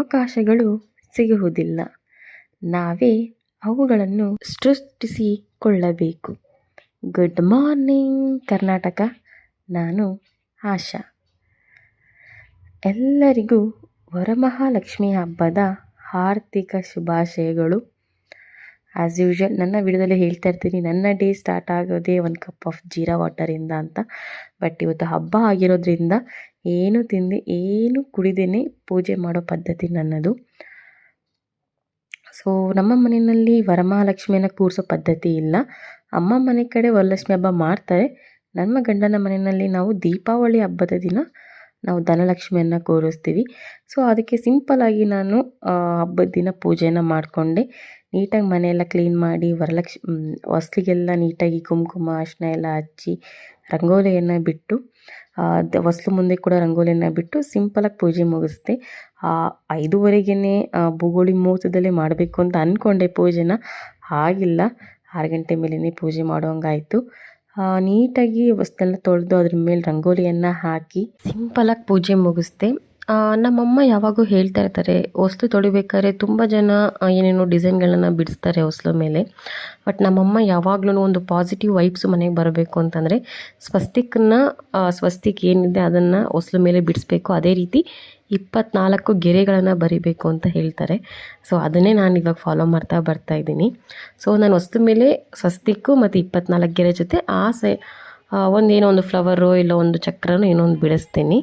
ಅವಕಾಶಗಳು ಸಿಗುವುದಿಲ್ಲ. ನಾವೇ ಅವುಗಳನ್ನು ಸೃಷ್ಟಿಸಿಕೊಳ್ಳಬೇಕು. Good morning Karnataka. ನಾನು ಆಶಾ. ಎಲ್ಲರಿಗೂ ವರಮಹಾಲಕ್ಷ್ಮಿ ಹಬ್ಬದ ಹಾರ್ದಿಕ ಶುಭಾಶಯಗಳು. ಆ್ಯಸ್ ಯೂಶ್ವಲ್ ನನ್ನ ವಿಡಿಯೋದಲ್ಲಿ ಹೇಳ್ತಾ ಇರ್ತೀನಿ, ನನ್ನ ಡೇ ಸ್ಟಾರ್ಟ್ ಆಗೋದೇ ಒಂದು ಕಪ್ ಆಫ್ ಜೀರಾ ವಾಟರಿಂದ ಅಂತ. ಬಟ್ ಇವತ್ತು ಹಬ್ಬ ಆಗಿರೋದ್ರಿಂದ ಏನು ತಿಂದೆ ಏನು ಕುಡಿದೇನೆ ಪೂಜೆ ಮಾಡೋ ಪದ್ಧತಿ ನನ್ನದು. ಸೊ ನಮ್ಮ ಮನೆಯಲ್ಲಿ ವರಮಹಾಲಕ್ಷ್ಮಿಯನ್ನು ಕೂರಿಸೋ ಪದ್ಧತಿ ಇಲ್ಲ. ಅಮ್ಮ ಮನೆ ಕಡೆ ವರಲಕ್ಷ್ಮಿ ಹಬ್ಬ ಮಾಡ್ತಾರೆ. ನಮ್ಮ ಗಂಡನ ಮನೆಯಲ್ಲಿ ನಾವು ದೀಪಾವಳಿ ಹಬ್ಬದ ದಿನ ನಾವು ಧನಲಕ್ಷ್ಮಿಯನ್ನು ಕೂರಿಸ್ತೀವಿ. ಸೊ ಅದಕ್ಕೆ ಸಿಂಪಲ್ಲಾಗಿ ನಾನು ಹಬ್ಬದ ದಿನ ಪೂಜೆಯನ್ನು ಮಾಡಿಕೊಂಡೆ. ನೀಟಾಗಿ ಮನೆಯೆಲ್ಲ ಕ್ಲೀನ್ ಮಾಡಿ ಹೊಸ್ಲಿಗೆಲ್ಲ ನೀಟಾಗಿ ಕುಂಕುಮ ಅರಿಶಿನ ಎಲ್ಲ ಹಚ್ಚಿ ರಂಗೋಲಿಯನ್ನು ಬಿಟ್ಟು ಹೊಸ್ಲು ಮುಂದೆ ಕೂಡ ರಂಗೋಲಿಯನ್ನು ಬಿಟ್ಟು ಸಿಂಪಲಾಗಿ ಪೂಜೆ ಮುಗಿಸ್ದೆ. 5:30ಗೆ ಭೂಗೋಳಿ ಮುಹೂರ್ತದಲ್ಲೇ ಮಾಡಬೇಕು ಅಂತ ಅಂದ್ಕೊಂಡೆ ಪೂಜೆನ. ಆಗಿಲ್ಲ, 6 ಗಂಟೆ ಮೇಲೇ ಪೂಜೆ ಮಾಡೋಂಗಾಯಿತು. ನೀಟಾಗಿ ಹೊಸ್ನೆಲ್ಲ ತೊಳೆದು ಅದ್ರ ಮೇಲೆ ರಂಗೋಲಿಯನ್ನು ಹಾಕಿ ಸಿಂಪಲಾಗಿ ಪೂಜೆ ಮುಗಿಸ್ದೆ. ನಮ್ಮಮ್ಮ ಯಾವಾಗೂ ಹೇಳ್ತಾ ಇರ್ತಾರೆ, ಹೊಸ್ಲು ತೊಳಿಬೇಕಾದ್ರೆ ತುಂಬ ಜನ ಏನೇನೋ ಡಿಸೈನ್ಗಳನ್ನು ಬಿಡಿಸ್ತಾರೆ ಹೊಸ್ಲು ಮೇಲೆ. ಬಟ್ ನಮ್ಮಮ್ಮ ಯಾವಾಗ್ಲೂ ಒಂದು ಪಾಸಿಟಿವ್ ವೈಬ್ಸು ಮನೆಗೆ ಬರಬೇಕು ಅಂತಂದರೆ ಸ್ವಸ್ತಿಕ್ ಏನಿದೆ ಅದನ್ನು ಹೊಸ್ಲು ಮೇಲೆ ಬಿಡಿಸ್ಬೇಕು. ಅದೇ ರೀತಿ 24 ಗೆರೆಗಳನ್ನು ಬರಿಬೇಕು ಅಂತ ಹೇಳ್ತಾರೆ. ಸೊ ಅದನ್ನೇ ನಾನು ಇವಾಗ ಫಾಲೋ ಮಾಡ್ತಾ ಬರ್ತಾಯಿದ್ದೀನಿ. ಸೊ ನಾನು ಹೊಸ್ಲು ಮೇಲೆ ಸ್ವಸ್ತಿಕ್ಕು ಮತ್ತು 24 ಗೆರೆ ಜೊತೆ ಒಂದೇನೋ ಒಂದು ಫ್ಲವರು ಇಲ್ಲ ಒಂದು ಚಕ್ರನೋ ಏನೋ ಒಂದು ಬಿಡಿಸ್ತೀನಿ.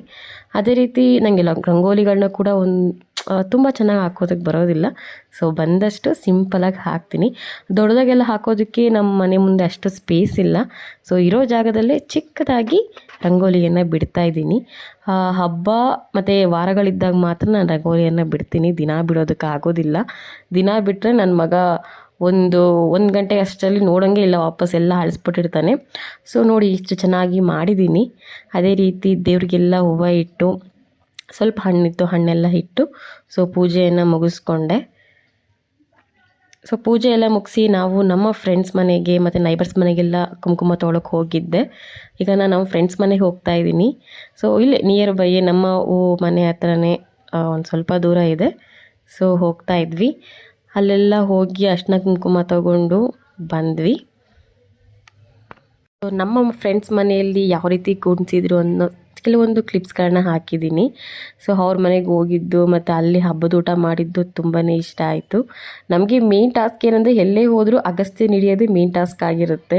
ಅದೇ ರೀತಿ ನನಗೆ ರಂಗೋಲಿಗಳನ್ನ ಕೂಡ ತುಂಬ ಚೆನ್ನಾಗಿ ಹಾಕೋದಕ್ಕೆ ಬರೋದಿಲ್ಲ. ಸೊ ಬಂದಷ್ಟು ಸಿಂಪಲಾಗಿ ಹಾಕ್ತೀನಿ. ದೊಡ್ಡದಾಗೆಲ್ಲ ಹಾಕೋದಕ್ಕೆ ನಮ್ಮ ಮನೆ ಮುಂದೆ ಅಷ್ಟು ಸ್ಪೇಸ್ ಇಲ್ಲ. ಸೊ ಇರೋ ಜಾಗದಲ್ಲೇ ಚಿಕ್ಕದಾಗಿ ರಂಗೋಲಿಯನ್ನು ಬಿಡ್ತಾ ಇದ್ದೀನಿ. ಹಬ್ಬ ಮತ್ತು ವಾರಗಳಿದ್ದಾಗ ಮಾತ್ರ ನಾನು ರಂಗೋಲಿಯನ್ನು ಬಿಡ್ತೀನಿ. ದಿನ ಬಿಡೋದಕ್ಕೆ ಆಗೋದಿಲ್ಲ. ದಿನ ಬಿಟ್ಟರೆ ನನ್ನ ಮಗ ಒಂದು ಗಂಟೆ ಅಷ್ಟರಲ್ಲಿ ನೋಡೋಂಗೆ ಇಲ್ಲ, ವಾಪಸ್ ಎಲ್ಲ ಅಳಿಸ್ಬಿಟ್ಟಿರ್ತಾನೆ. ಸೊ ನೋಡಿ ಇಷ್ಟು ಚೆನ್ನಾಗಿ ಮಾಡಿದ್ದೀನಿ. ಅದೇ ರೀತಿ ದೇವರಿಗೆಲ್ಲ ಹೂವು ಇಟ್ಟು ಸ್ವಲ್ಪ ಹಣ್ಣಿತ್ತು, ಹಣ್ಣೆಲ್ಲ ಇಟ್ಟು ಸೊ ಪೂಜೆಯನ್ನು ಮುಗಿಸ್ಕೊಂಡೆ. ಸೊ ಪೂಜೆ ಎಲ್ಲ ಮುಗಿಸಿ ನಾವು ನಮ್ಮ ಫ್ರೆಂಡ್ಸ್ ಮನೆಗೆ ಮತ್ತು ನೈಬರ್ಸ್ ಮನೆಗೆಲ್ಲ ಕುಂಕುಮ ತೊಗೊಳಕ್ಕೆ ಹೋಗಿದ್ದೆ. ಈಗ ನಾನು ನಮ್ಮ ಫ್ರೆಂಡ್ಸ್ ಮನೆಗೆ ಹೋಗ್ತಾ ಇದ್ದೀನಿ. ಸೊ ಇಲ್ಲೇ ನಿಯರ್ ಬೈ ನಮ್ಮ ಮನೆ ಹತ್ರನೇ ಒಂದು ಸ್ವಲ್ಪ ದೂರ ಇದೆ. ಸೊ ಹೋಗ್ತಾ ಇದ್ವಿ. ಅಲ್ಲೆಲ್ಲ ಹೋಗಿ ಅರ್ಶಿನ ಕುಂಕುಮ ತಗೊಂಡು ಬಂದ್ವಿ. ಸೊ ನಮ್ಮ ಫ್ರೆಂಡ್ಸ್ ಮನೆಯಲ್ಲಿ ಯಾವ ರೀತಿ ಕುಣಿಸಿದ್ರು ಅನ್ನೋ ಕೆಲವೊಂದು ಕ್ಲಿಪ್ಸ್ಗಳನ್ನ ಹಾಕಿದ್ದೀನಿ. ಸೊ ಅವ್ರ ಮನೆಗೆ ಹೋಗಿದ್ದು ಮತ್ತು ಅಲ್ಲಿ ಹಬ್ಬದ ಊಟ ಮಾಡಿದ್ದು ತುಂಬಾ ಇಷ್ಟ ಆಯಿತು. ನಮಗೆ ಮೇನ್ ಟಾಸ್ಕ್ ಏನಂದರೆ ಎಲ್ಲೇ ಹೋದರೂ ಅಗಸ್ತ್ಯ ಹಿಡಿಯೋದೇ ಮೇನ್ ಟಾಸ್ಕ್ ಆಗಿರುತ್ತೆ.